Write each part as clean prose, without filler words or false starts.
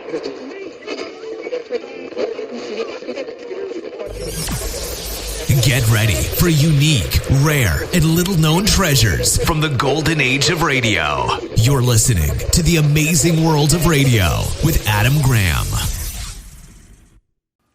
Get ready for unique, rare, and little-known treasures from the golden age of radio. You're listening to The Amazing World of Radio with Adam Graham.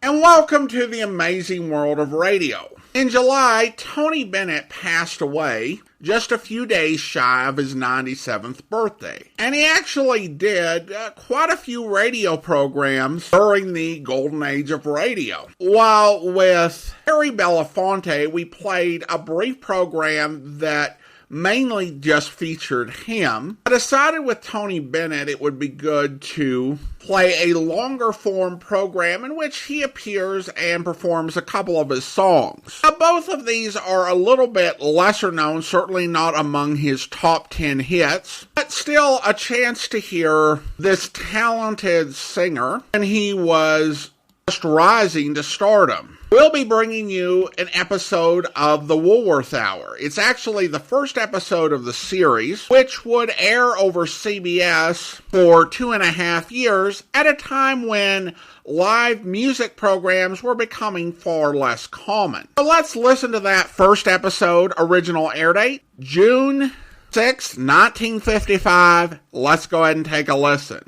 And welcome to The Amazing World of Radio. In July, Tony Bennett passed away just a few days shy of his 97th birthday. And he actually did quite a few radio programs during the golden age of radio. While with Harry Belafonte, we played a brief program that mainly just featured him. I decided with Tony Bennett it would be good to play a longer form program in which he appears and performs a couple of his songs. Now, both of these are a little bit lesser known, certainly not among his top 10 hits, but still a chance to hear this talented singer, and he was just rising to stardom. We'll be bringing you an episode of the Woolworth Hour. It's actually the first episode of the series, which would air over CBS for 2.5 years at a time when live music programs were becoming far less common. So let's listen to that first episode. Original air date, June 6, 1955. Let's go ahead and take a listen.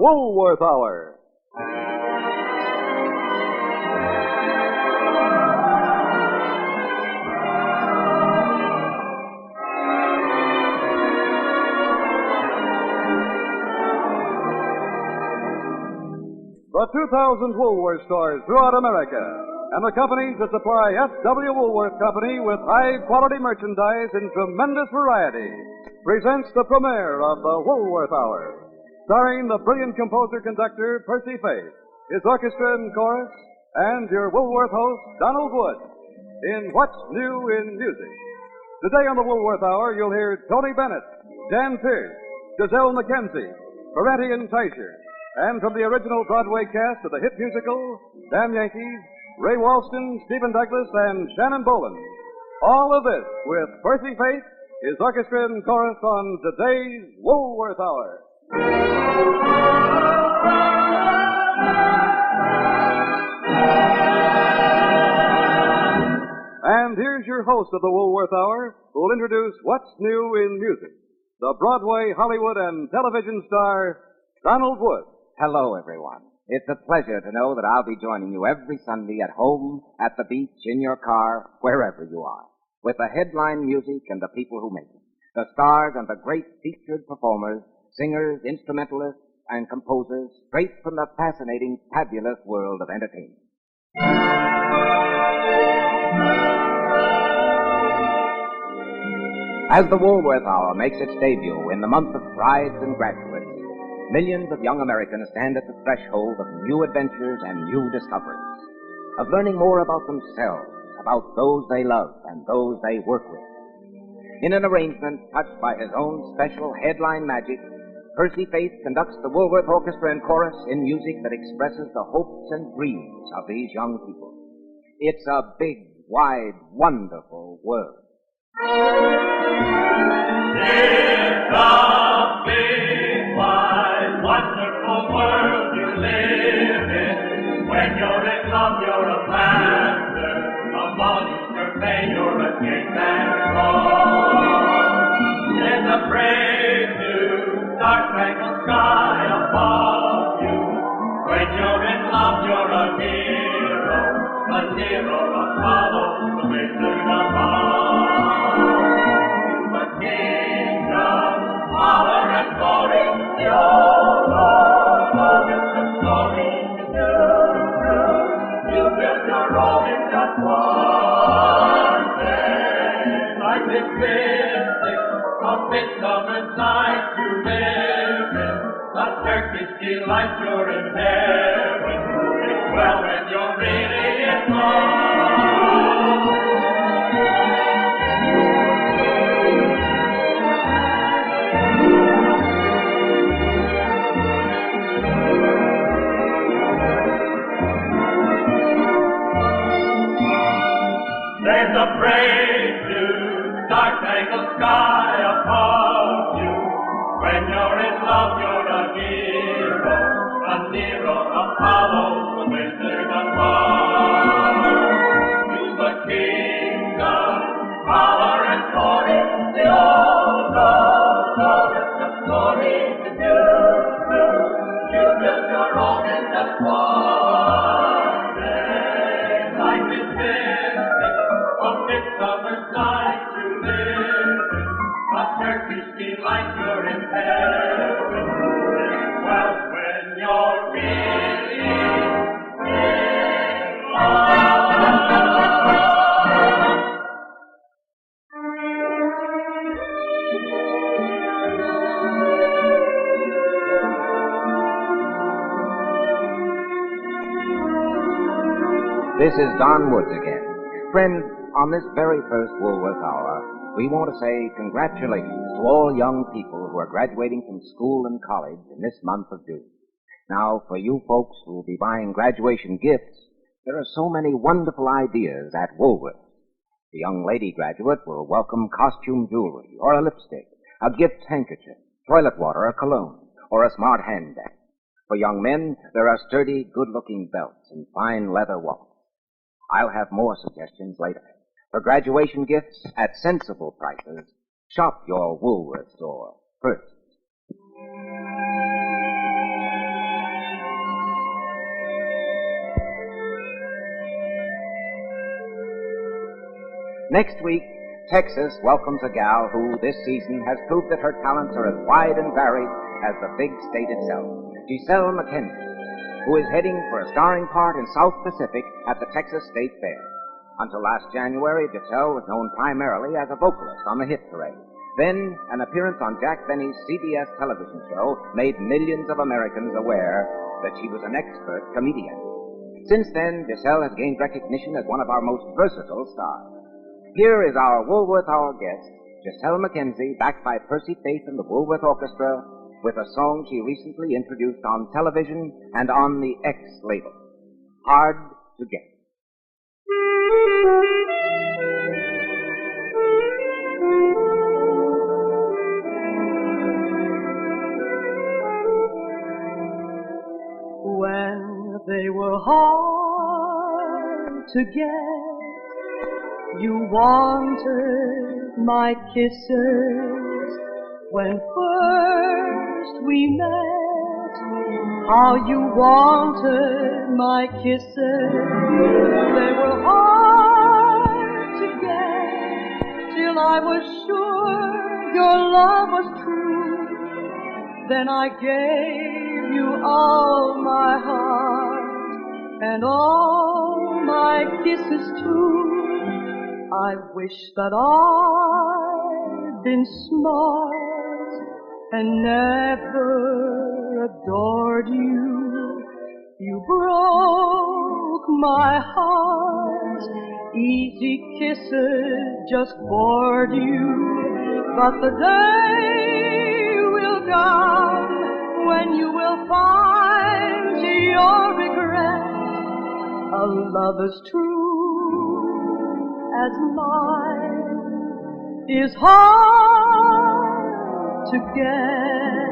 Woolworth Hour. The 2,000 Woolworth stores throughout America and the companies that supply F.W. Woolworth Company with high-quality merchandise in tremendous variety presents the premiere of the Woolworth Hour, starring the brilliant composer-conductor Percy, his orchestra and chorus, and your Woolworth host, Donald Wood, in What's New in Music. Today on the Woolworth Hour, you'll hear Tony Bennett, Jan Pierce, Gisele MacKenzie, Ferretti and Teicher, and from the original Broadway cast of the hit musical, Damn Yankees, Ray Walston, Stephen Douglas, and Shannon Boland. All of this with Percy Faith, his orchestra and chorus on today's Woolworth Hour. And here's your host of the Woolworth Hour, who will introduce What's New in Music, the Broadway, Hollywood, and television star, Donald Wood. Hello, everyone. It's a pleasure to know that I'll be joining you every Sunday at home, at the beach, in your car, wherever you are, with the headline music and the people who make it, the stars and the great featured performers, singers, instrumentalists, and composers, straight from the fascinating, fabulous world of entertainment. As the Woolworth Hour makes its debut in the month of brides and graduates, millions of young Americans stand at the threshold of new adventures and new discoveries, of learning more about themselves, about those they love and those they work with. In an arrangement touched by his own special headline magic, Percy Faith conducts the Woolworth Orchestra and Chorus in music that expresses the hopes and dreams of these young people. It's a big, wide, wonderful world. It's a big, wide, wonderful world you live in. When you're in love, you're a master. A monster may, you're a king and all. There's a brave new star-spangled sky above you. When you're in love, you're a hero that follows the wizard above. The kingdom, power and glory, your love is the story you do. You build your own in just one day. Like this mystic, a midsummer's night you live in. The turkey's delight, you're in heaven. It's well when you're really in love. is just one day. Life is this, a midsummer's night to live. A Turkish delight you're in heaven. Well, when you're really in love. This is Don Woods again. Friends, on this very first Woolworth Hour, we want to say congratulations to all young people who are graduating from school and college in this month of June. Now, for you folks who will be buying graduation gifts, there are so many wonderful ideas at Woolworth. The young lady graduate will welcome costume jewelry or a lipstick, a gift handkerchief, toilet water, a cologne, or a smart handbag. For young men, there are sturdy, good-looking belts and fine leather wallets. I'll have more suggestions later. For graduation gifts at sensible prices, shop your Woolworth store first. Next week, Texas welcomes a gal who, this season, has proved that her talents are as wide and varied as the big state itself. Gisele MacKenzie, who is heading for a starring part in South Pacific at the Texas State Fair. Until last January, Gisele was known primarily as a vocalist on the hit parade. Then, an appearance on Jack Benny's CBS television show made millions of Americans aware that she was an expert comedian. Since then, Gisele has gained recognition as one of our most versatile stars. Here is our Woolworth Hour guest, Gisele MacKenzie, backed by Percy Faith and the Woolworth Orchestra, with a song she recently introduced on television and on the X label, Hard to Get. When they were hard to get, you wanted my kisses. When first we met, how you wanted my kisses. They were hard to get, till I was sure your love was true. Then I gave you all my heart, and all my kisses too. I wish that I'd been smart and never adored you. You broke my heart. Easy kisses just bored you. But the day will come when you will find to your regret a love as true as mine is hard to get.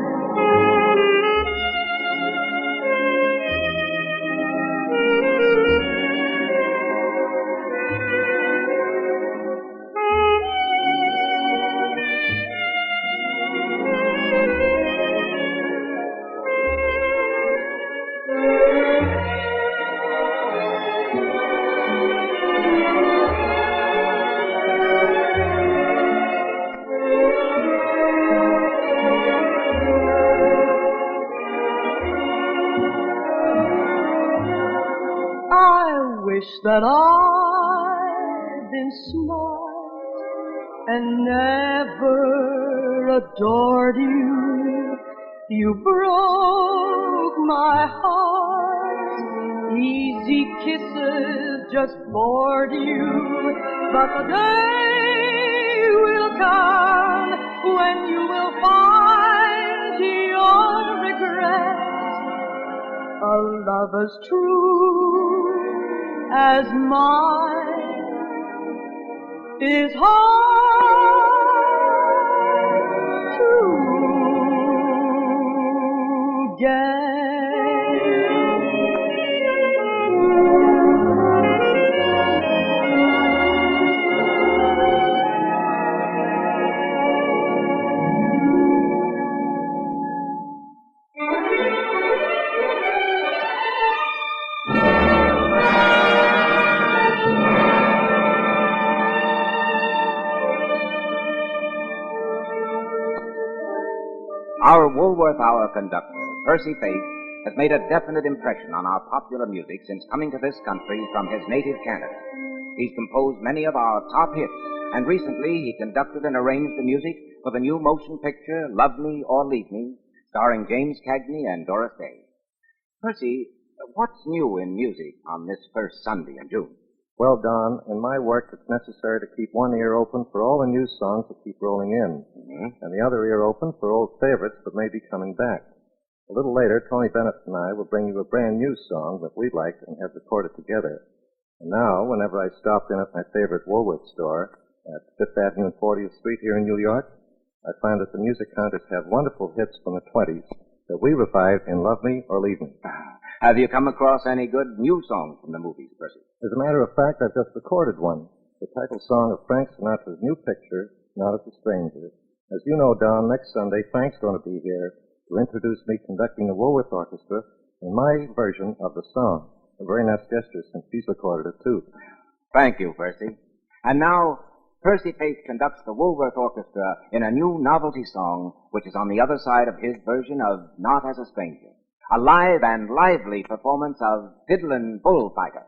Wish that I'd been smart and never adored you. You broke my heart. Easy kisses just bored you. But the day will come when you will find to your regret a love as true as mine is hard to get. Woolworth Hour conductor, Percy Faith, has made a definite impression on our popular music since coming to this country from his native Canada. He's composed many of our top hits, and recently he conducted and arranged the music for the new motion picture, Love Me or Leave Me, starring James Cagney and Doris Day. Percy, what's new in music on this first Sunday in June? Well, Don, in my work, it's necessary to keep one ear open for all the new songs that keep rolling in, and the other ear open for old favorites that may be coming back. A little later, Tony Bennett and I will bring you a brand new song that we like and have recorded together. And now, whenever I stop in at my favorite Woolworth store at 5th Avenue and 40th Street here in New York, I find that the music counters have wonderful hits from the 20s that we revived in Love Me or Leave Me. Have you come across any good new songs from the movies, Percy? As a matter of fact, I've just recorded one, the title song of Frank Sinatra's new picture, Not as a Stranger. As you know, Don, next Sunday, Frank's going to be here to introduce me conducting the Woolworth Orchestra in my version of the song. A very nice gesture since he's recorded it, too. Thank you, Percy. And now, Percy Faith conducts the Woolworth Orchestra in a new novelty song, which is on the other side of his version of Not as a Stranger. A live and lively performance of Fiddlin' Bullfighter.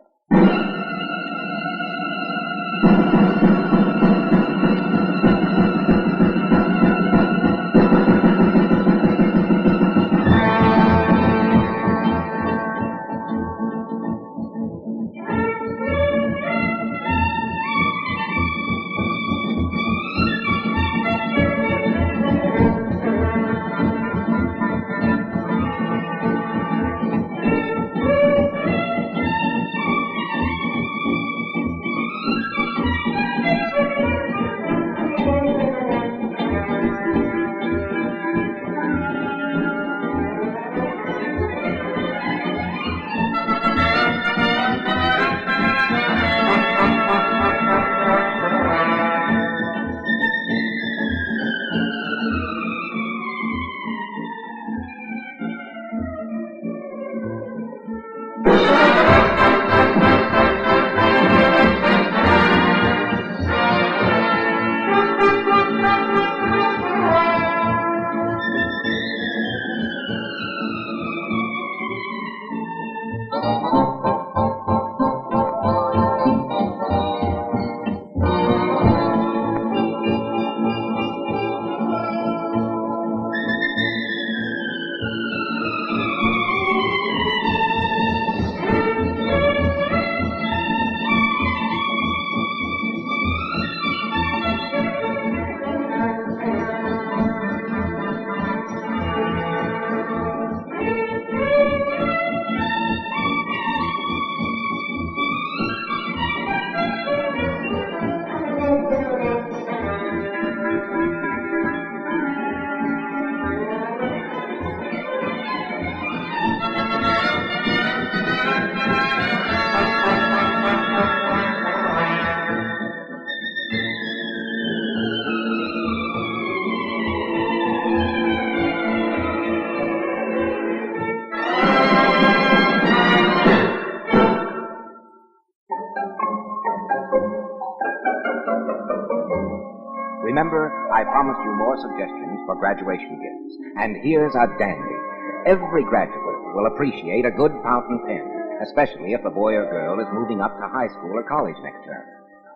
Remember, I promised you more suggestions for graduation gifts. And here's a dandy. Every graduate will appreciate a good fountain pen, especially if the boy or girl is moving up to high school or college next term.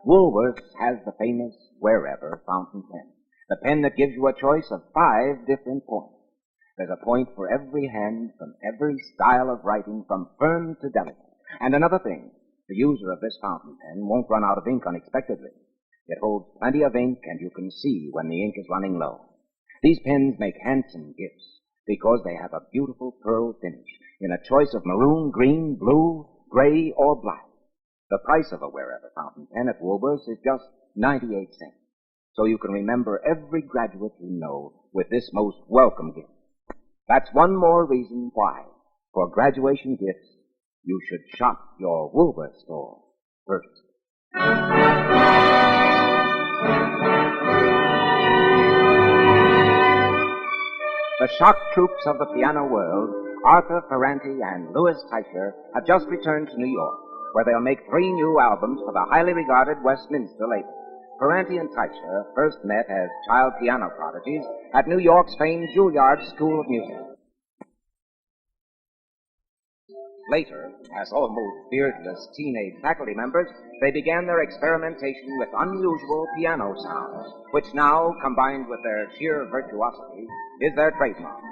Woolworth's has the famous Wherever fountain pen, the pen that gives you a choice of 5 different points. There's a point for every hand, from every style of writing, from firm to delicate. And another thing, the user of this fountain pen won't run out of ink unexpectedly. It holds plenty of ink, and you can see when the ink is running low. These pens make handsome gifts because they have a beautiful pearl finish in a choice of maroon, green, blue, gray, or black. The price of a Wherever fountain pen at Woolworth's is just 98 cents. So you can remember every graduate you know with this most welcome gift. That's one more reason why, for graduation gifts, you should shop your Woolworth store first. The shock troops of the piano world, Arthur Ferranti and Louis Teicher, have just returned to New York, where they'll make 3 new albums for the highly regarded Westminster label. Ferranti and Teichler first met as child piano prodigies at New York's famed Juilliard School of Music. Later, as almost beardless teenage faculty members, they began their experimentation with unusual piano sounds, which now, combined with their sheer virtuosity, is their trademark.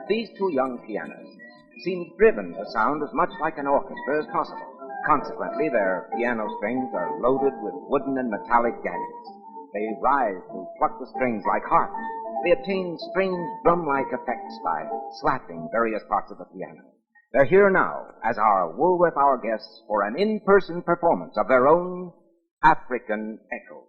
These two young pianists seemed driven to sound as much like an orchestra as possible. Consequently, their piano strings are loaded with wooden and metallic gadgets. They rise to pluck the strings like harps. They obtain strange drum-like effects by slapping various parts of the piano. They're here now as our Woolworth Hour guests for an in-person performance of their own African Echo.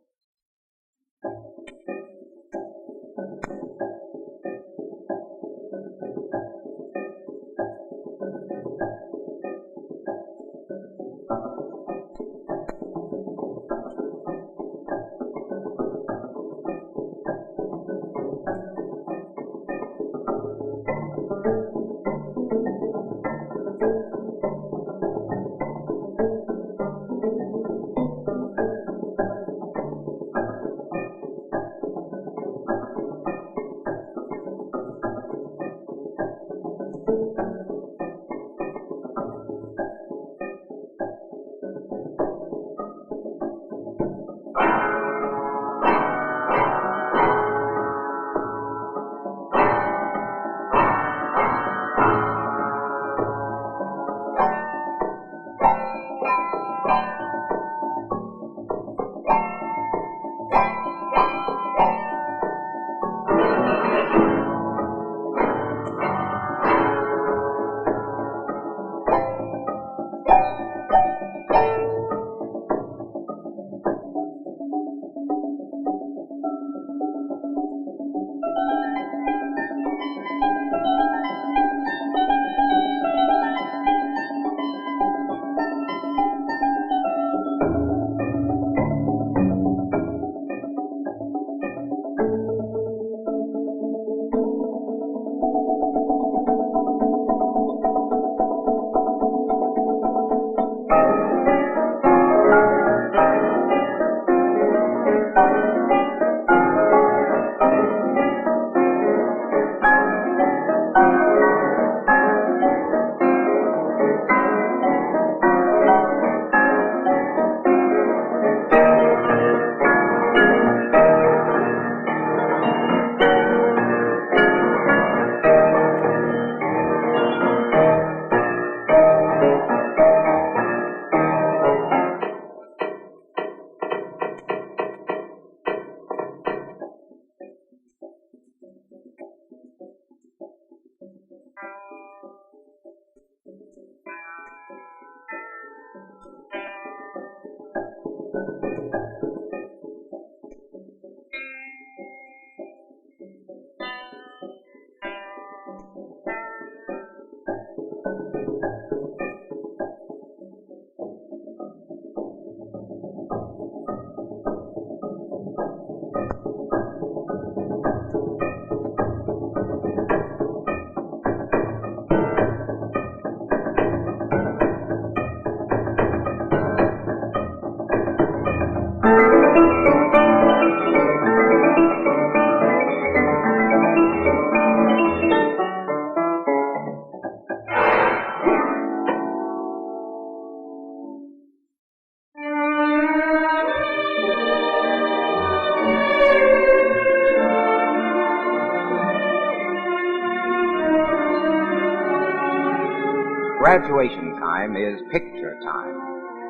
Graduation time is picture time.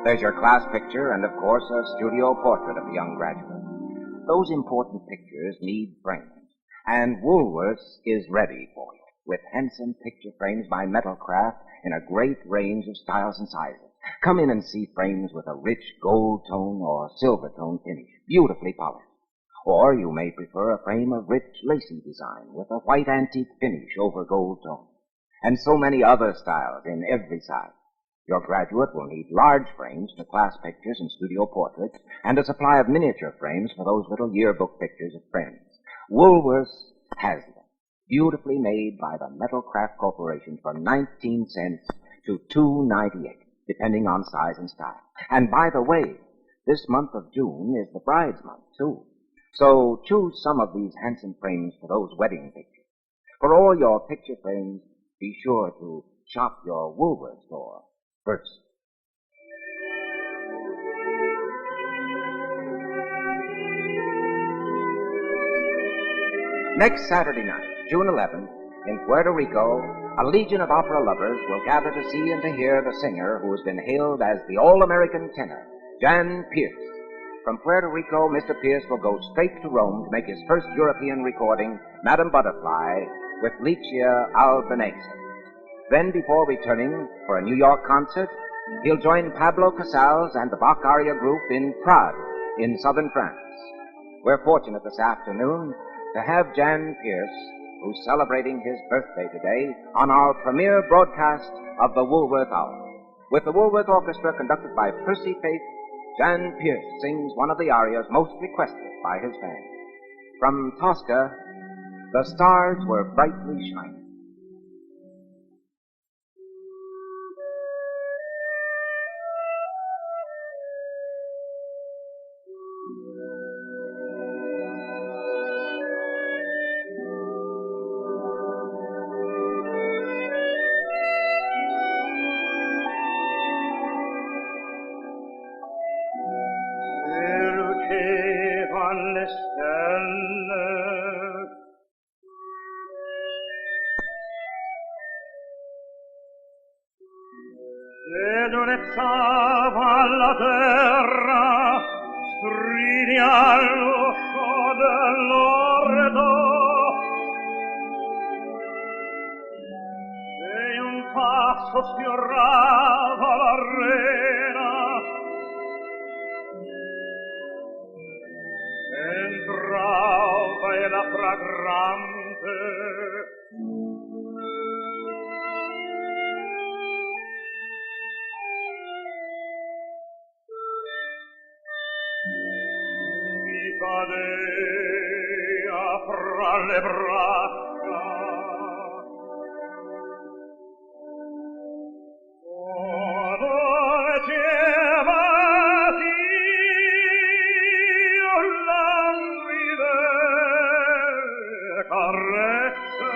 There's your class picture and, of course, a studio portrait of the young graduate. Those important pictures need frames, and Woolworth's is ready for you, with handsome picture frames by Metalcraft in a great range of styles and sizes. Come in and see frames with a rich gold tone or silver tone finish, beautifully polished. Or you may prefer a frame of rich lacy design with a white antique finish over gold tone. And so many other styles in every size. Your graduate will need large frames for class pictures and studio portraits, and a supply of miniature frames for those little yearbook pictures of friends. Woolworth's has them, beautifully made by the Metalcraft Corporation from 19 cents to $2.98, depending on size and style. And by the way, This month of June is the bride's month, too. So choose some of these handsome frames for those wedding pictures. For all your picture frames, be sure to shop your Woolworth store first. Next Saturday night, June 11th, in Puerto Rico, a legion of opera lovers will gather to see and to hear the singer who has been hailed as the All-American tenor, Jan Pierce. From Puerto Rico, Mr. Pierce will go straight to Rome to make his first European recording, Madame Butterfly, with Licia Albanese. Then, before returning for a New York concert, he'll join Pablo Casals and the Bach Aria Group in Prague, in southern France. We're fortunate this afternoon to have Jan Pierce, who's celebrating his birthday today, on our premiere broadcast of the Woolworth Hour. With the Woolworth Orchestra conducted by Percy Faith, Jan Pierce sings one of the arias most requested by his fans. From Tosca, The Stars Were Brightly Shining. Le donezzava la terra, stridi all'uscio dell'orto, e un passo sfiorava l'arena, entrava e la fragrante cadea fra le braccia. Oh, dolcevati languide carezze,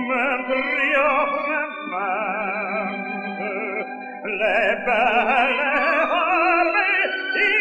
mentre io fremente le belle forme di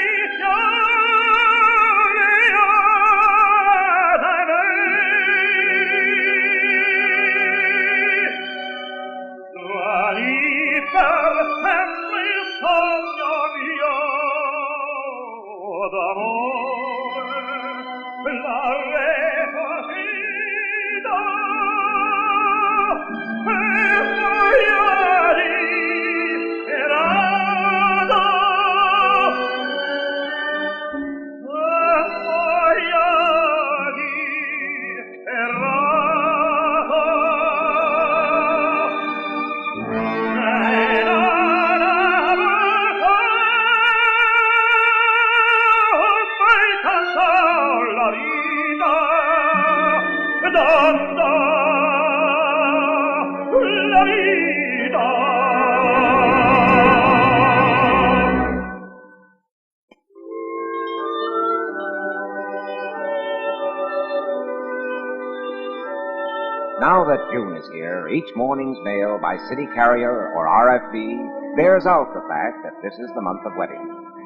Now that June is here, each morning's mail by city carrier or RFB bears out the fact that this is the month of wedding.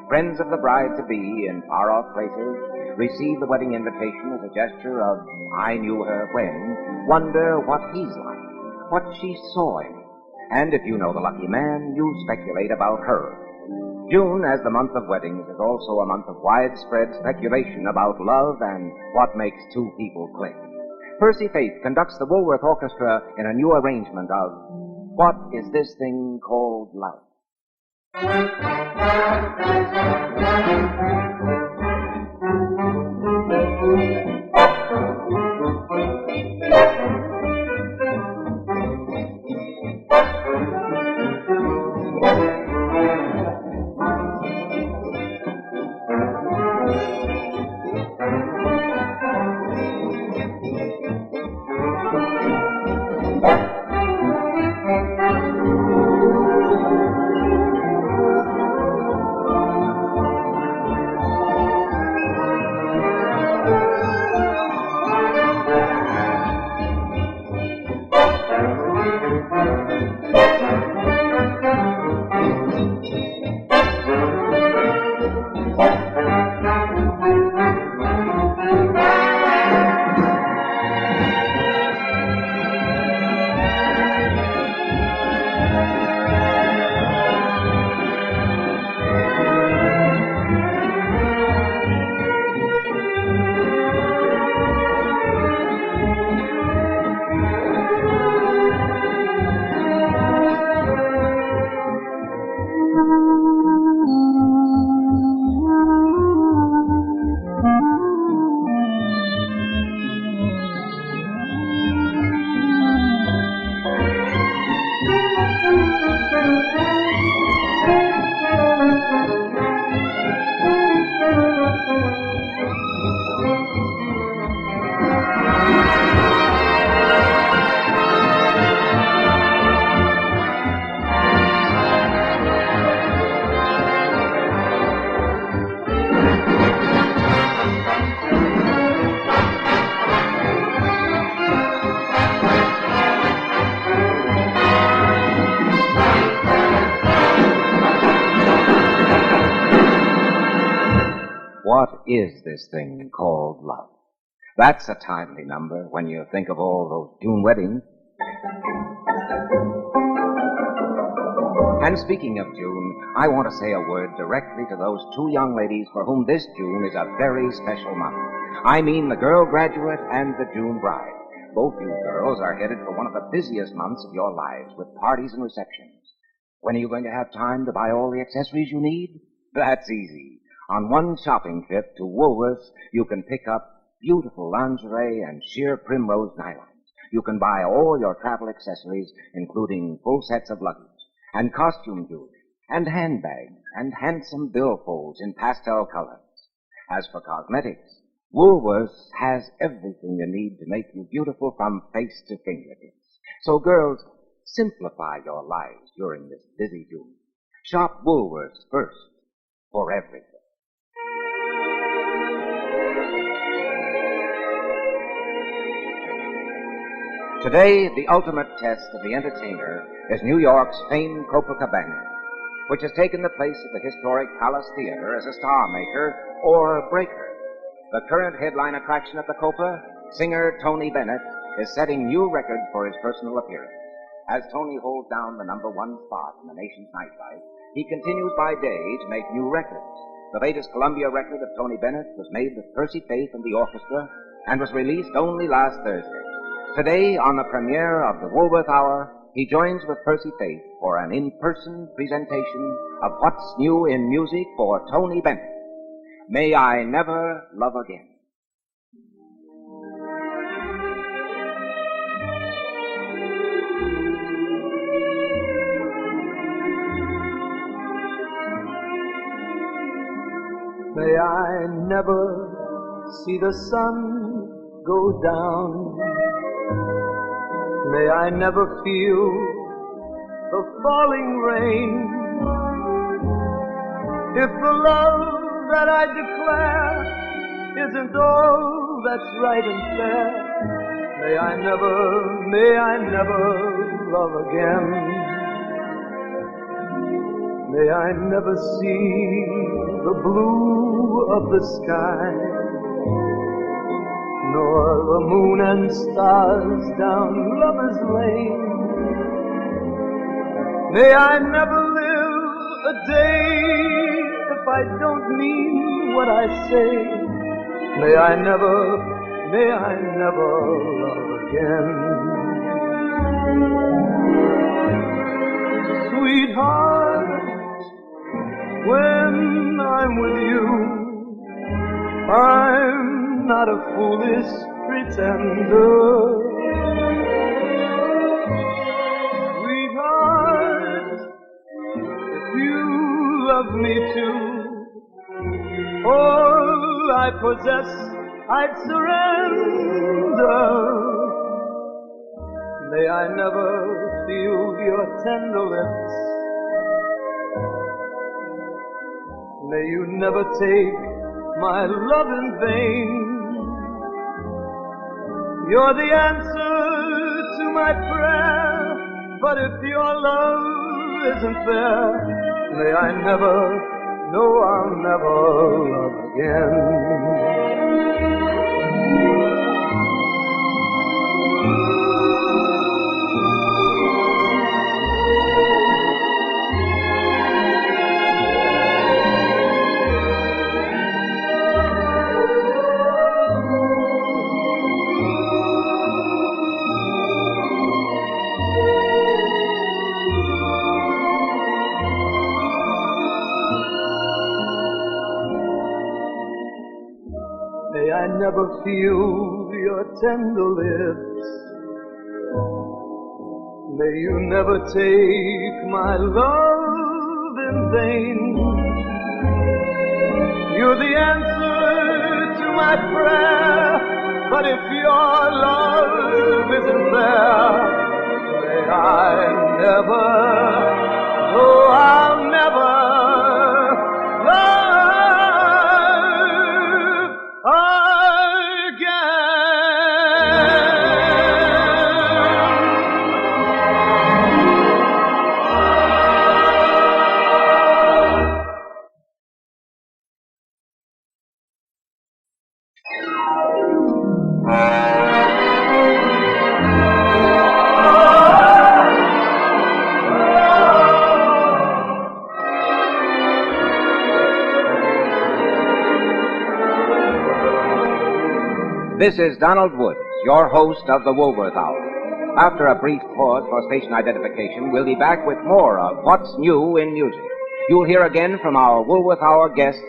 Friends of the bride-to-be in far-off places receive the wedding invitation as a gesture of, I knew her when, wonder what he's like, what she saw in him. And if you know the lucky man, you speculate about her. June, as the month of weddings, is also a month of widespread speculation about love and what makes two people click. Percy Faith conducts the Woolworth Orchestra in a new arrangement of What Is This Thing Called Life? what is this thing called love? That's a timely number when you think of all those June weddings. And speaking of June, I want to say a word directly to those two young ladies for whom this June is a very special month. I mean the girl graduate and the June bride. Both you girls are headed for one of the busiest months of your lives with parties and receptions. When are you going to have time to buy all the accessories you need? That's easy. On one shopping trip to Woolworth, you can pick up beautiful lingerie and sheer primrose nylons. You can buy all your travel accessories, including full sets of luggage, and costume jewelry, and handbags, and handsome billfolds in pastel colors. As for cosmetics, Woolworth has everything you need to make you beautiful from face to fingertips. So, girls, simplify your lives during this busy June. Shop Woolworth first for everything. Today, the ultimate test of the entertainer is New York's famed Copacabana, which has taken the place of the historic Palace Theater as a star maker or breaker. The current headline attraction at the Copa, singer Tony Bennett, is setting new records for his personal appearance. As Tony holds down the number one spot in the nation's nightlife, he continues by day to make new records. The latest Columbia record of Tony Bennett was made with Percy and the Orchestra and was released only last Thursday. Today, on the premiere of the Woolworth Hour, he joins with Percy for an in-person presentation of what's new in music for Tony Bennett. May I Never Love Again. May I never see the sun go down. May I never feel the falling rain. If the love that I declare isn't all that's right and fair, may I never love again. May I never see the blue of the sky, nor the moon and stars down Lover's Lane. May I never live a day if I don't mean what I say. May I never love again. Sweetheart, when I'm with you, I'm not a foolish pretender. Sweetheart, if you love me too, all I possess I'd surrender. May I never feel your tender lips. May you never take my love in vain. You're the answer to my prayer, but if your love isn't there, may I never, no, I'll never love again. May I never feel your tender lips. May you never take my love in vain. You're the answer to my prayer, but if your love isn't there, may I never, oh, I'll never This is Donald Woods, your host of the Woolworth Hour. After a brief pause for station identification, we'll be back with more of What's New in Music. You'll hear again from our Woolworth Hour guests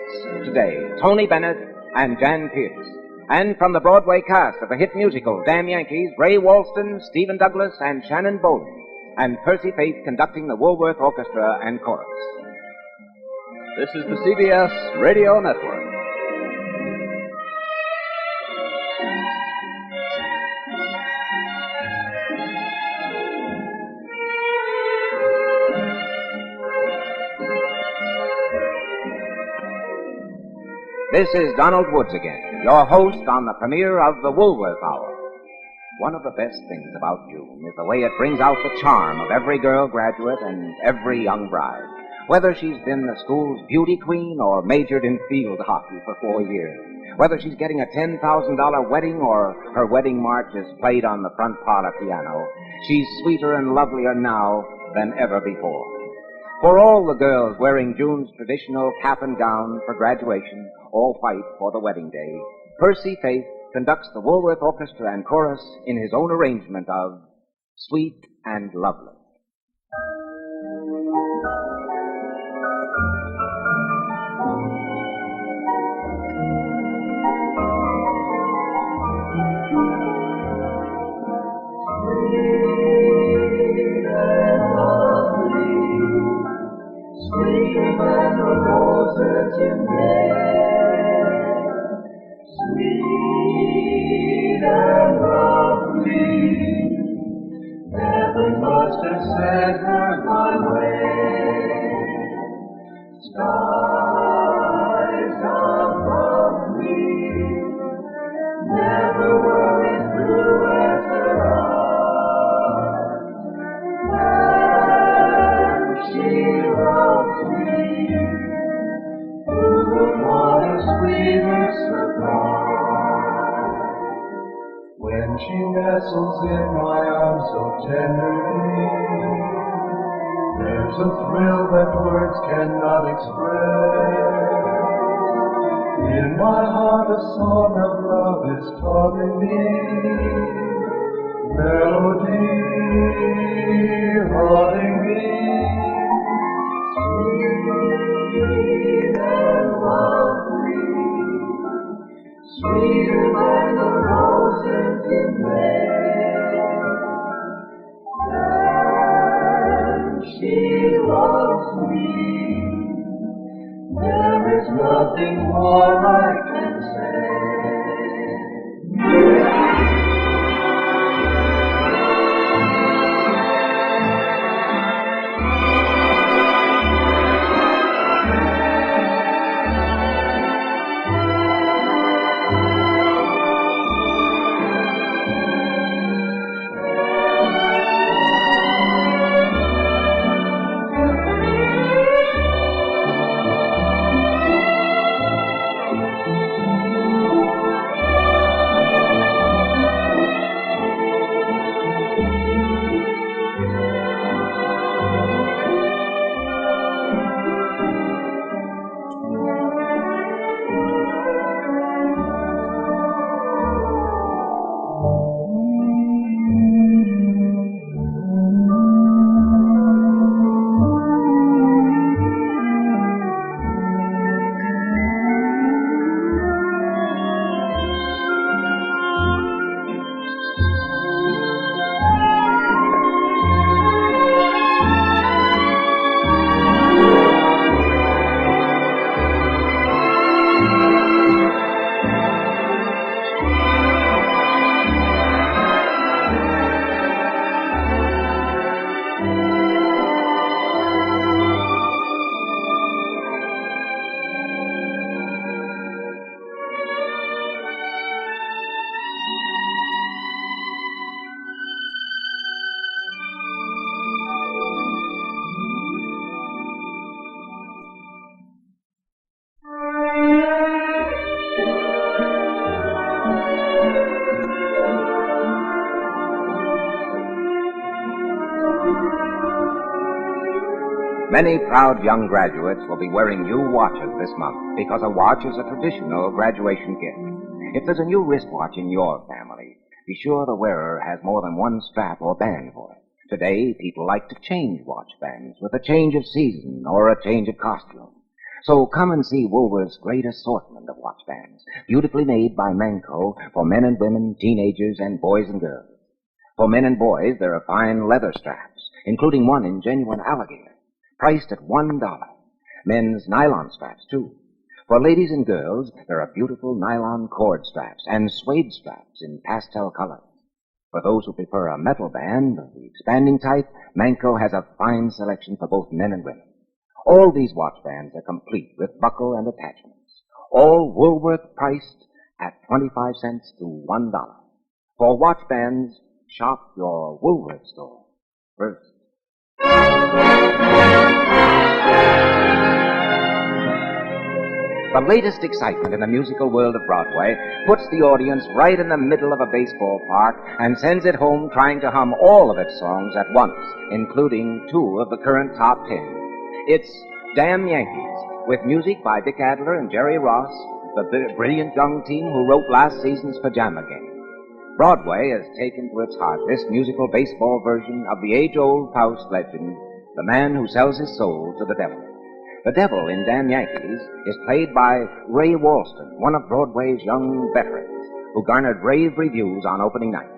today, Tony Bennett and Jan Pierce. And from the Broadway cast of the hit musical Damn Yankees, Ray Walston, Stephen Douglas, and Shannon Bowling. And Percy Faith conducting the Woolworth Orchestra and Chorus. This is the CBS Radio Network. This is Donald Woods again, your host on the premiere of the Woolworth Hour. One of the best things about June is the way it brings out the charm of every girl graduate and every young bride. Whether she's been the school's beauty queen or majored in field hockey for 4 years. Whether she's getting a $10,000 wedding or her wedding march is played on the front parlor piano, she's sweeter and lovelier now than ever before. For all the girls wearing June's traditional cap and gown for graduation, all white for the wedding day, Percy Faith conducts the Woolworth Orchestra and Chorus in his own arrangement of Sweet and Lovely. Sweeter than the roses in May, sweet and lovely, heaven must have sent her my way. Skies above me never were as blue as her eyes. She loves me, who would want a sweeter surprise? When she nestles in my arms so tenderly, there's a thrill that words cannot express. In my heart a song of love is taught in me, melody haunting me. Sweet and lovely, sweeter than the roses in May. And she loves me. There is nothing more I can say. Many proud young graduates will be wearing new watches this month because a watch is a traditional graduation gift. If there's a new wristwatch in your family, be sure the wearer has more than one strap or band for it. Today, people like to change watch bands with a change of season or a change of costume. So come and see Woolworth's great assortment of watch bands, beautifully made by Manco for men and women, teenagers, and boys and girls. For men and boys, there are fine leather straps, including one in genuine alligator, priced at $1. Men's nylon straps, too. For ladies and girls, there are beautiful nylon cord straps and suede straps in pastel colors. For those who prefer a metal band, the expanding type, Manco has a fine selection for both men and women. All these watch bands are complete with buckle and attachments. All Woolworth priced at 25 cents to $1. For watch bands, shop your Woolworth store first. The latest excitement in the musical world of Broadway puts the audience right in the middle of a baseball park and sends it home trying to hum all of its songs at once, including 2 of the current top 10. It's Damn Yankees, with music by Dick Adler and Jerry Ross, the brilliant young team who wrote last season's Pajama Game. Broadway has taken to its heart this musical baseball version of the age-old Faust legend, The Man Who Sells His Soul to the Devil. The devil in Damn Yankees is played by Ray Walston, one of Broadway's young veterans, who garnered rave reviews on opening night.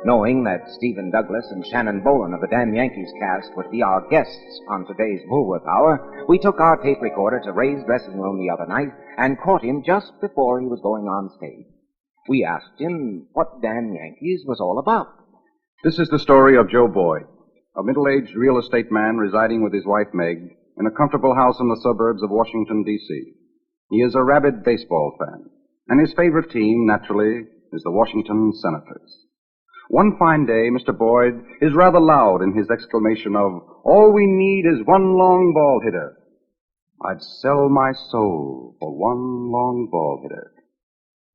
Knowing that Stephen Douglas and Shannon Bowen of the Damn Yankees cast would be our guests on today's Woolworth Hour, we took our tape recorder to Ray's dressing room the other night and caught him just before he was going on stage. We asked him what Damn Yankees was all about. This is the story of Joe Boyd, a middle-aged real estate man residing with his wife Meg in a comfortable house in the suburbs of Washington, D.C. He is a rabid baseball fan, and his favorite team, naturally, is the Washington Senators. One fine day, Mr. Boyd is rather loud in his exclamation of, "All we need is one long ball hitter. I'd sell my soul for one long ball hitter."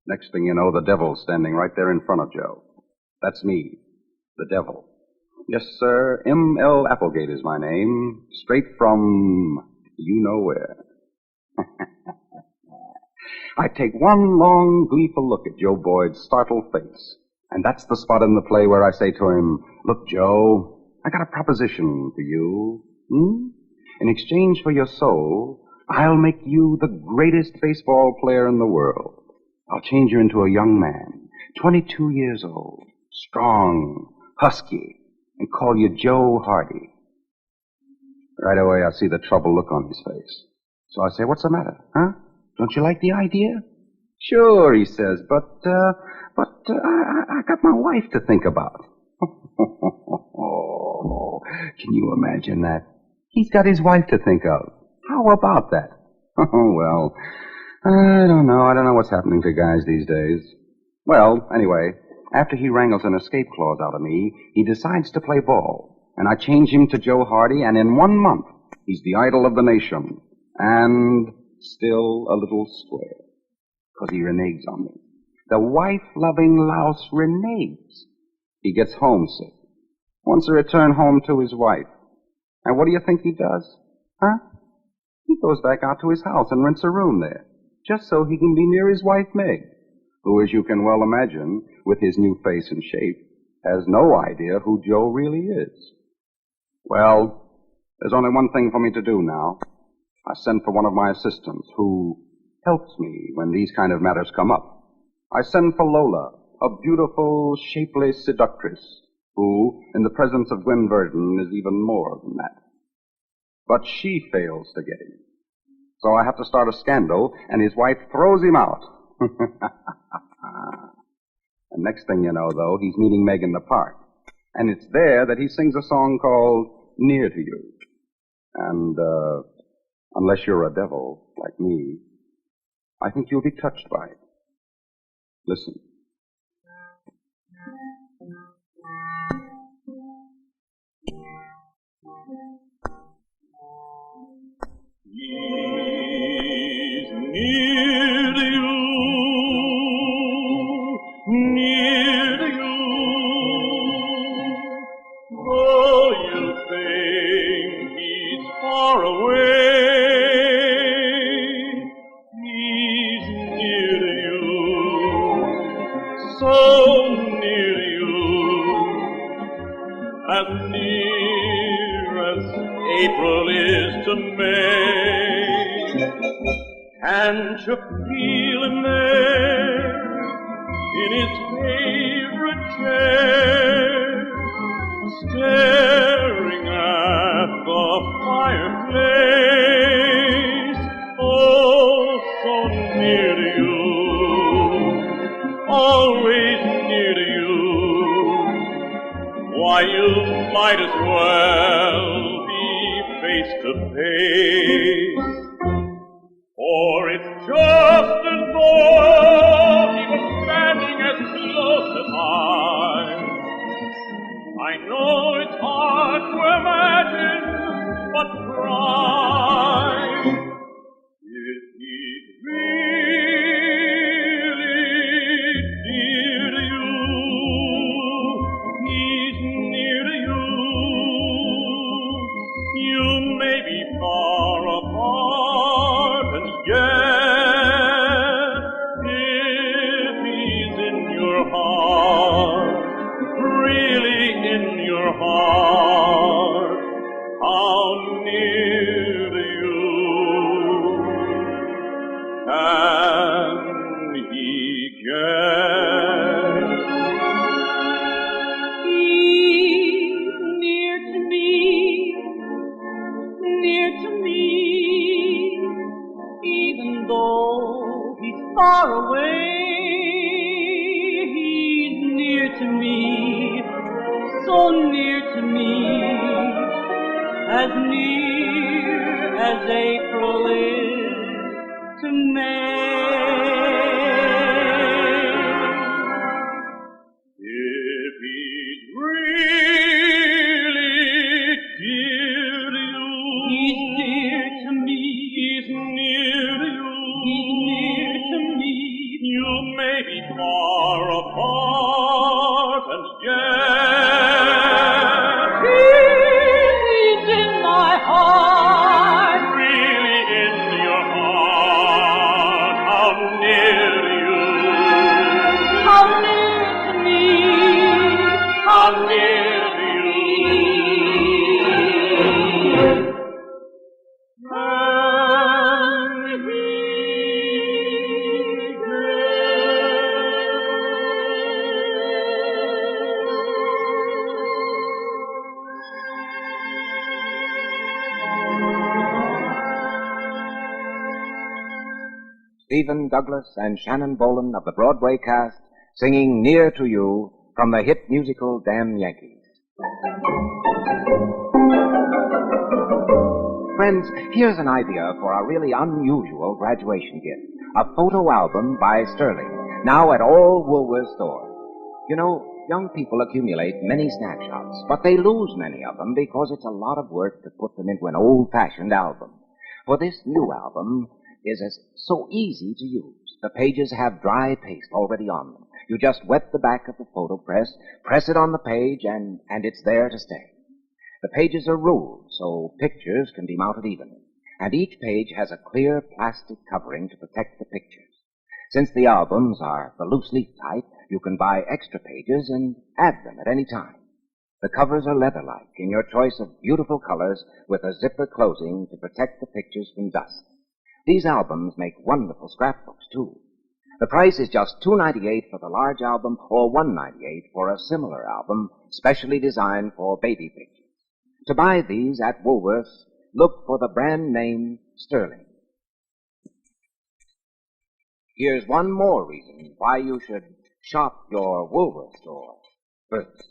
Next thing you know, the devil's standing right there in front of Joe. That's me, the devil. Yes, sir, M.L. Applegate is my name, straight from you-know-where. I take one long, gleeful look at Joe Boyd's startled face. And that's the spot in the play where I say to him, "Look, Joe, I got a proposition for you. In exchange for your soul, I'll make you the greatest baseball player in the world. I'll change you into a young man, 22 years old, strong, husky, and call you Joe Hardy." Right away, I see the troubled look on his face. So I say, "What's the matter, huh? Don't you like the idea?" "Sure," he says, but I got my wife to think about." Oh, can you imagine that? He's got his wife to think of. How about that? Oh, well, I don't know what's happening to guys these days. Well, anyway, after he wrangles an escape clause out of me, he decides to play ball. And I change him to Joe Hardy, and in 1 month, he's the idol of the nation. And still a little square. 'Cause he reneges on me. The wife-loving louse reneges. He gets homesick. Wants to return home to his wife. And what do you think he does? Huh? He goes back out to his house and rents a room there, just so he can be near his wife, Meg, who, as you can well imagine, with his new face and shape, has no idea who Joe really is. Well, there's only one thing for me to do now. I send for one of my assistants who helps me when these kind of matters come up. I send for Lola, a beautiful, shapely seductress, who, in the presence of Gwen Verdon, is even more than that. But she fails to get him. So I have to start a scandal, and his wife throws him out. And next thing you know, though, he's meeting Meg in the park. And it's there that he sings a song called Near to You. And, unless you're a devil, like me, I think you'll be touched by it. Listen. He's near to you, near to you. Though you think he's far away, he's near to you. is to make. Can't you feel him there in his favorite chair, staring at the fireplace? Oh, so near to you, always near to you. Why, you might as well be face to face. For it's just as though he was standing as close as I know it's hard to imagine, but try. If he's really dear to you, he's near to you. You may be far apart, and yet, if he's in your heart, really in your heart, how near to you can he get? He's near to me, even though he's far away. He's near to me, so near to me, as near as April is to May. If he's really dear to you, He's dear to me, he's near to you. he's near to me. You may be far apart, and yet He's in my heart. really in your heart. How near to you? How near to me, How near to you? Can he Stephen Douglas and Shannon Boland of the Broadway cast singing Near to You from the hit musical Damn Yankees. Friends, here's an idea for a really unusual graduation gift. A photo album by Sterling, now at all Woolworth stores. You know, young people accumulate many snapshots, but they lose many of them because it's a lot of work to put them into an old-fashioned album. For this new album is so easy to use. The pages have dry paste already on them. You just wet the back of the photo press it on the page, and it's there to stay. The pages are ruled so pictures can be mounted evenly, and each page has a clear plastic covering to protect the pictures. Since the albums are the loose leaf type, you can buy extra pages and add them at any time. The covers are leather-like in your choice of beautiful colors with a zipper closing to protect the pictures from dust. These albums make wonderful scrapbooks, too. The price is just $2.98 for the large album or $1.98 for a similar album specially designed for baby pictures. To buy these at Woolworth's, look for the brand name Sterling. Here's one more reason why you should shop your Woolworth store first.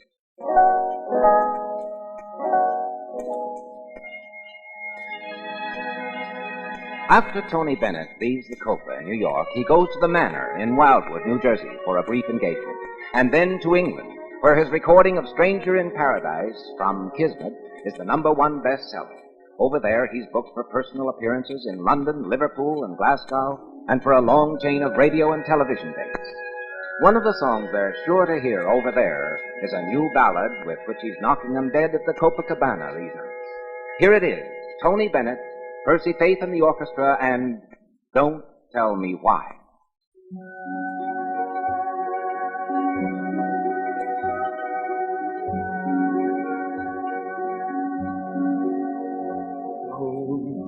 After Tony Bennett leaves the Cobra in New York, he goes to the Manor in Wildwood, New Jersey, for a brief engagement, and then to England, where his recording of Stranger in Paradise from Kismet is the #1 bestseller. Over there, he's booked for personal appearances in London, Liverpool, and Glasgow, and for a long chain of radio and television dates. One of the songs they're sure to hear over there is a new ballad with which he's knocking them dead at the Copacabana these nights. Here it is, Tony Bennett, Percy Faith and the Orchestra, and Don't Tell Me Why.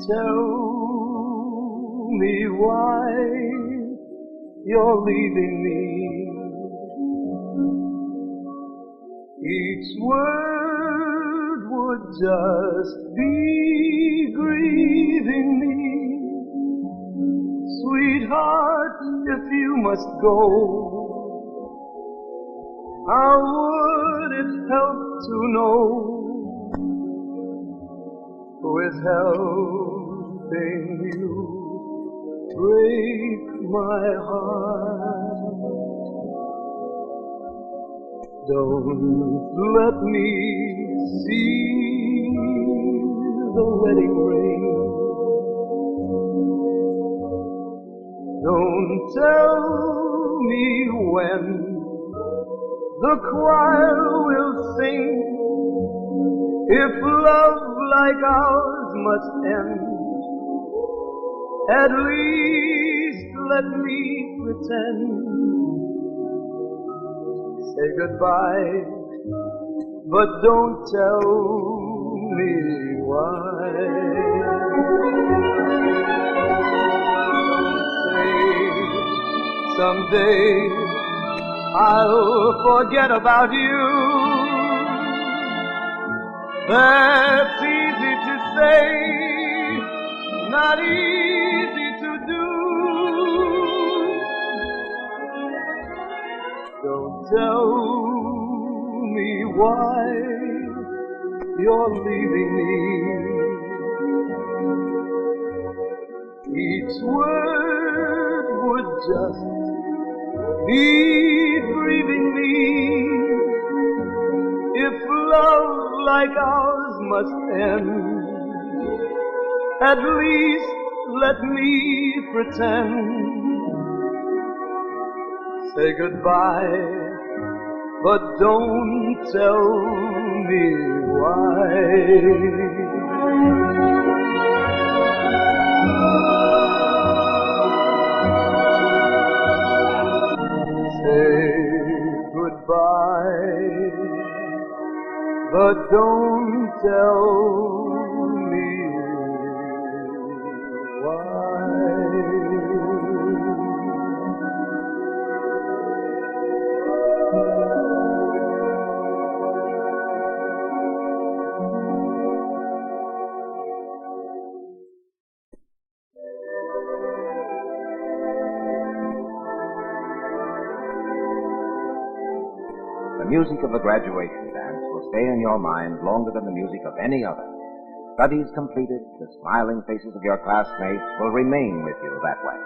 tell me why you're leaving me. Each word would just be grieving me. Sweetheart, if you must go, how would it help to know who is helping you break my heart? Don't let me see the wedding ring. Don't tell me when the choir will sing. If love like ours must end, at least let me pretend. Say goodbye, but don't tell me why. Say someday I'll forget about you. That's easy to say, not easy to do. Don't tell me why you're leaving me. Each word would just be grieving me. If love like ours must end, at least let me pretend. Say goodbye, but don't tell me why. Say goodbye, but don't tell me why. The music of the graduation dance will stay in your mind longer than the music of any other. Studies completed, the smiling faces of your classmates will remain with you that way.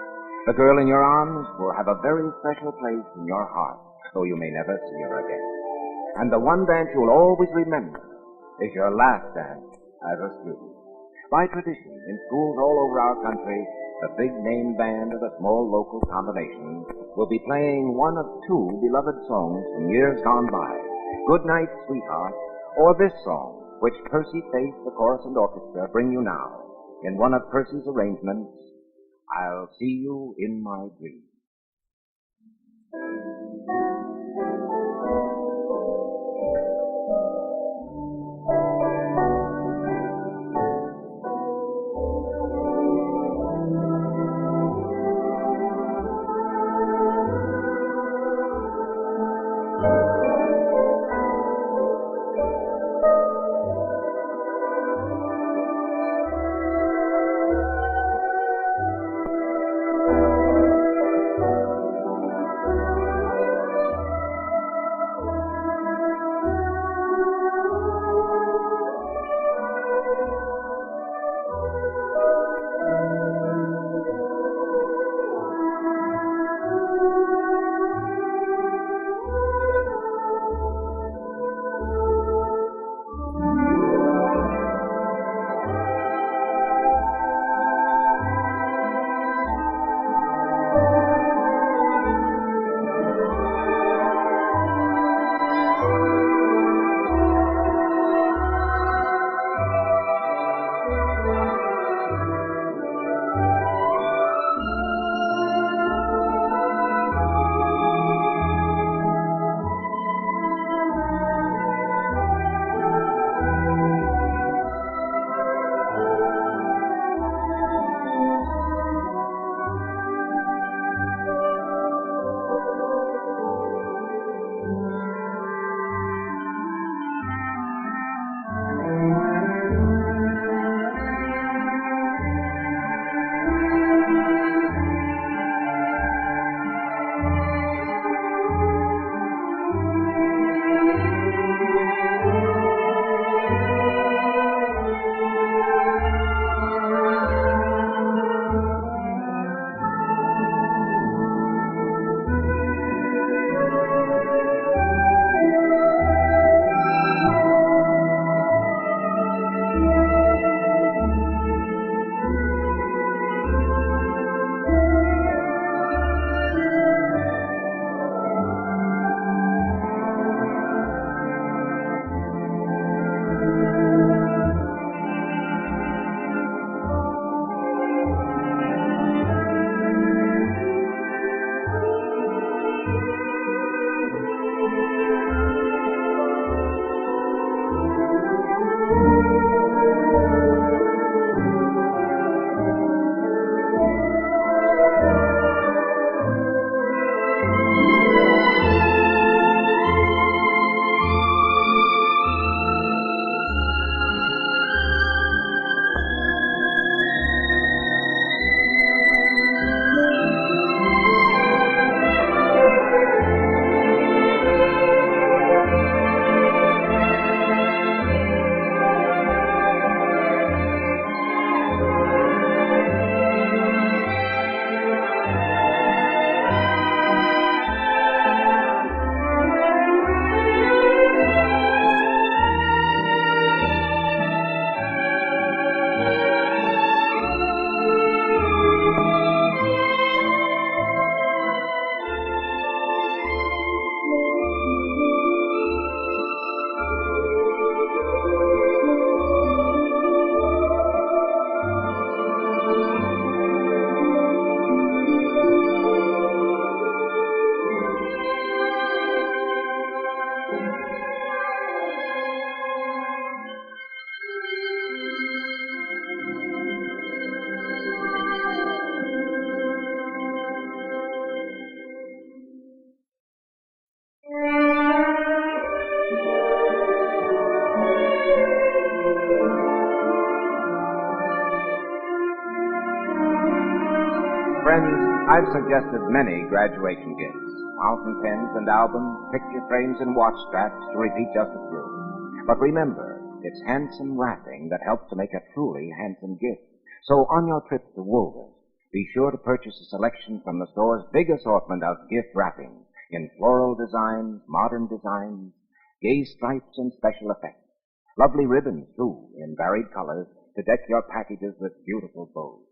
The girl in your arms will have a very special place in your heart, though you may never see her again. And the one dance you'll always remember is your last dance as a student. By tradition, in schools all over our country, the big name band of a small local combination will be playing one of two beloved songs from years gone by, Good Night, Sweetheart, or this song, which Percy, Faith, the chorus and orchestra bring you now, in one of Percy's arrangements, I'll See You in My Dreams. Friends, I've suggested many graduation gifts. Fountain pens and albums, picture frames and watch straps, to repeat just a few. But remember, it's handsome wrapping that helps to make a truly handsome gift. So on your trip to Woolworth, be sure to purchase a selection from the store's big assortment of gift wrapping in floral designs, modern designs, gay stripes, and special effects. Lovely ribbons, too, in varied colors to deck your packages with beautiful bows.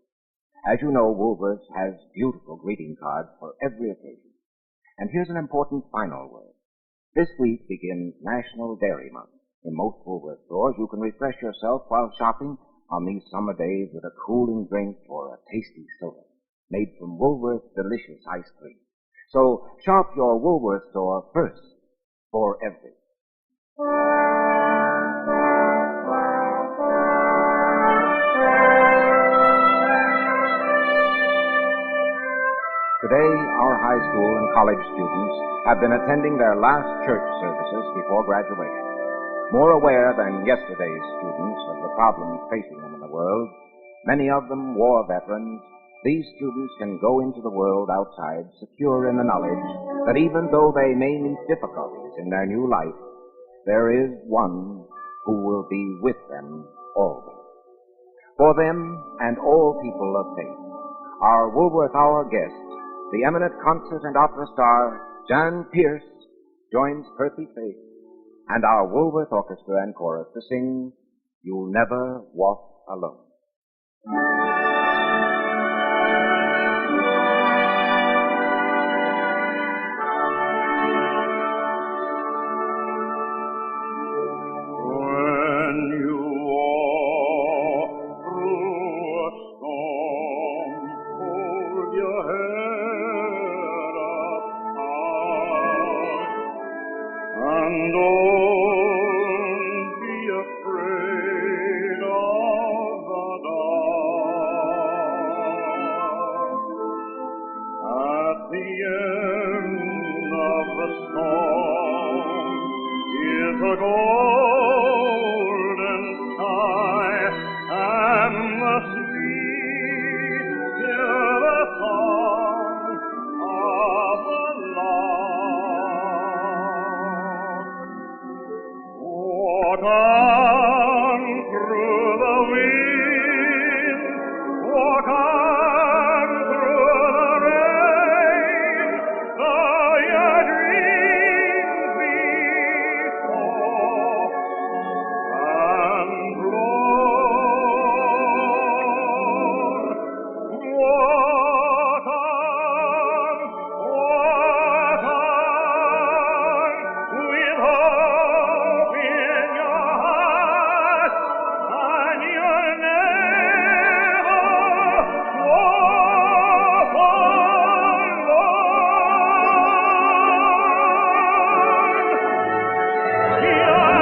As you know, Woolworth has beautiful greeting cards for every occasion. And here's an important final word. This week begins National Dairy Month. In most Woolworth stores, you can refresh yourself while shopping on these summer days with a cooling drink or a tasty soda made from Woolworth's delicious ice cream. So shop your Woolworth store first for everything. Today, our high school and college students have been attending their last church services before graduation. More aware than yesterday's students of the problems facing them in the world, many of them war veterans, these students can go into the world outside secure in the knowledge that even though they may meet difficulties in their new life, there is one who will be with them always. For them and all people of faith, our Woolworth Hour guest, the eminent concert and opera star, Jan Pierce, joins Percy Faith and our Woolworth Orchestra and Chorus to sing You'll Never Walk Alone. When you walk through a storm, hold your head up high, and don't be afraid of the dark. At the end of the storm is a golden sky and the sweet silver song of the lark. Walk on through the wind, walk on through the rain, though your dreams be soft and blown. Walk on, with hope in your heart, and you'll never walk alone. You'll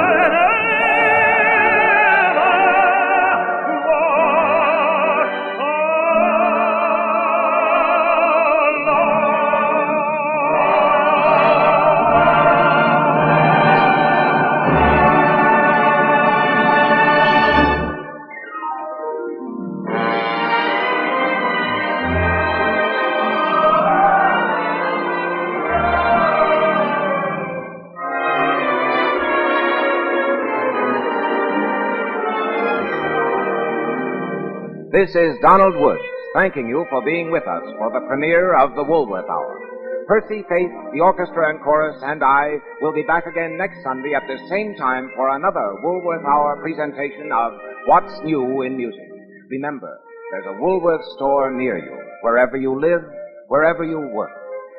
This is Donald Woods, thanking you for being with us for the premiere of the Woolworth Hour. Percy, Faith, the orchestra and chorus, and I will be back again next Sunday at the same time for another Woolworth Hour presentation of What's New in Music. Remember, there's a Woolworth store near you, wherever you live, wherever you work.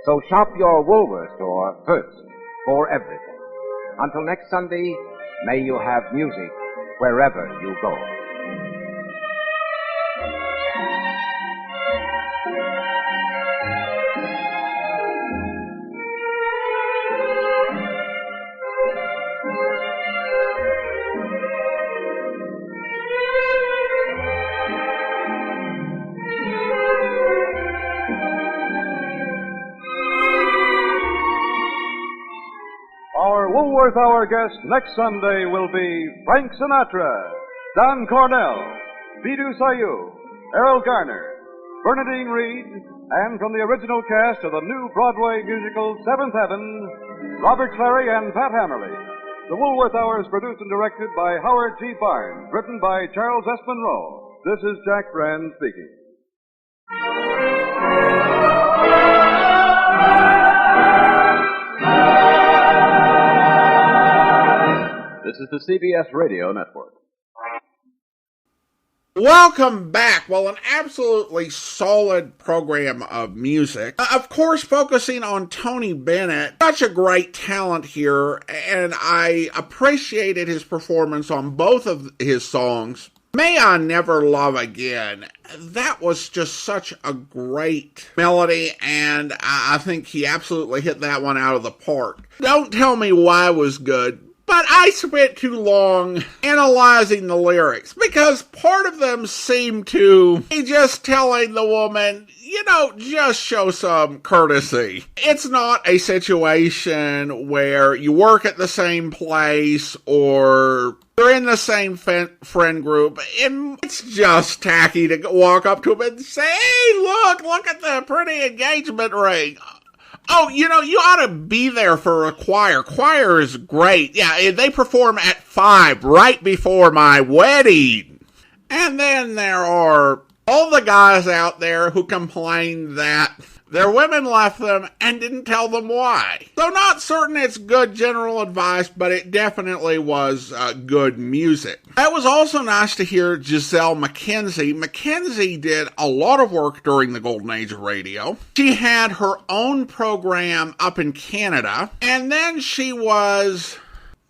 So shop your Woolworth store first for everything. Until next Sunday, may you have music wherever you go. Our Woolworth Hour guest next Sunday will be Frank Sinatra, Don Cornell, Bidou Sayou, Errol Garner, Bernadine Reed, And from the original cast of the new Broadway musical Seventh Heaven, Robert Clary and Pat Hammerly. The Woolworth Hour is produced and directed by Howard G. Barnes, written by Charles S. Monroe. This is Jack Brand speaking. This is the CBS Radio Network. Welcome back. Well, an absolutely solid program of music. Of course, focusing on Tony Bennett. Such a great talent here, and I appreciated his performance on both of his songs. May I Never Love Again. That was just such a great melody, and I think he absolutely hit that one out of the park. Don't tell me why it was good. But I spent too long analyzing the lyrics, because part of them seemed to be just telling the woman, just show some courtesy. It's not a situation where you work at the same place or you're in the same friend group, and it's just tacky to walk up to him and say, hey, look at the pretty engagement ring. Oh, you ought to be there for a choir. Choir is great. Yeah, they perform at 5, right before my wedding. And then there are all the guys out there who complain that their women left them and didn't tell them why. So not certain it's good general advice, but it definitely was good music. It was also nice to hear Gisele MacKenzie. MacKenzie did a lot of work during the golden age of radio. She had her own program up in Canada, and then she was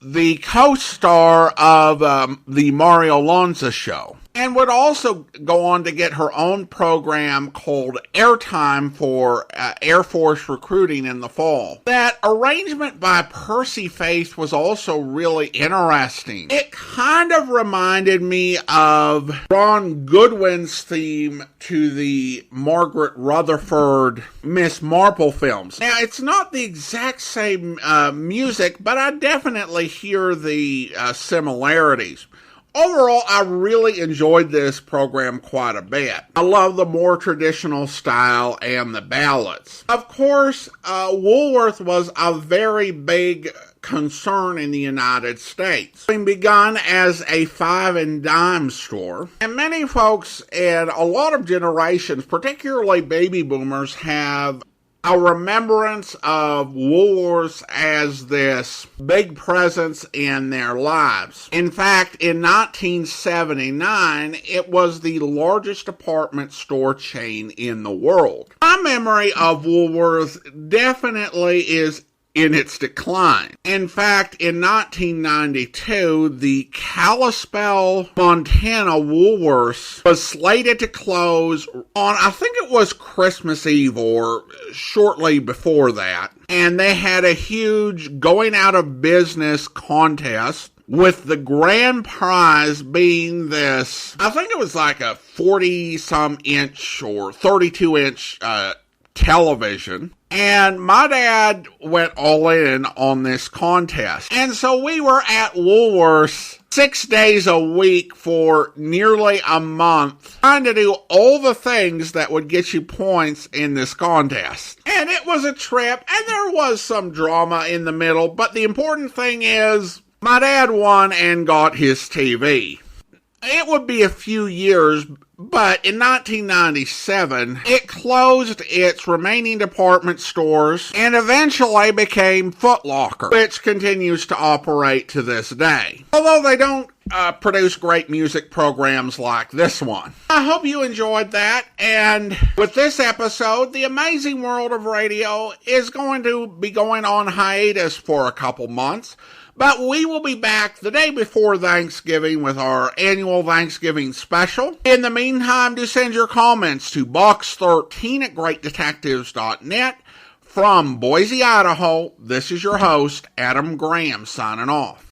the co-star of the Mario Lanza show, and would also go on to get her own program called Airtime for Air Force recruiting in the fall. That arrangement by Percy Faith was also really interesting. It kind of reminded me of Ron Goodwin's theme to the Margaret Rutherford Miss Marple films. Now, it's not the exact same music, but I definitely hear the similarities. Overall, I really enjoyed this program quite a bit. I love the more traditional style and the ballads. Of course, Woolworth was a very big concern in the United States. Having begun as a 5 and dime store, and many folks in a lot of generations, particularly baby boomers, have a remembrance of Woolworths as this big presence in their lives. In fact, in 1979, it was the largest department store chain in the world. My memory of Woolworths definitely is in its decline. In fact, in 1992, the Kalispell, Montana Woolworths was slated to close on, I think it was Christmas Eve or shortly before that. And they had a huge going out of business contest, with the grand prize being this, I think it was like a 40-some inch or 32-inch television. And my dad went all in on this contest. And so we were at Woolworths 6 days a week for nearly a month, trying to do all the things that would get you points in this contest. And it was a trip, and there was some drama in the middle, but the important thing is, my dad won and got his TV. It would be a few years, but in 1997, it closed its remaining department stores and eventually became Foot Locker, which continues to operate to this day. Although they don't produce great music programs like this one. I hope you enjoyed that, and with this episode, The Amazing World of Radio is going to be going on hiatus for a couple months. But we will be back the day before Thanksgiving with our annual Thanksgiving special. In the meantime, do send your comments to box13@greatdetectives.net. From Boise, Idaho, this is your host, Adam Graham, signing off.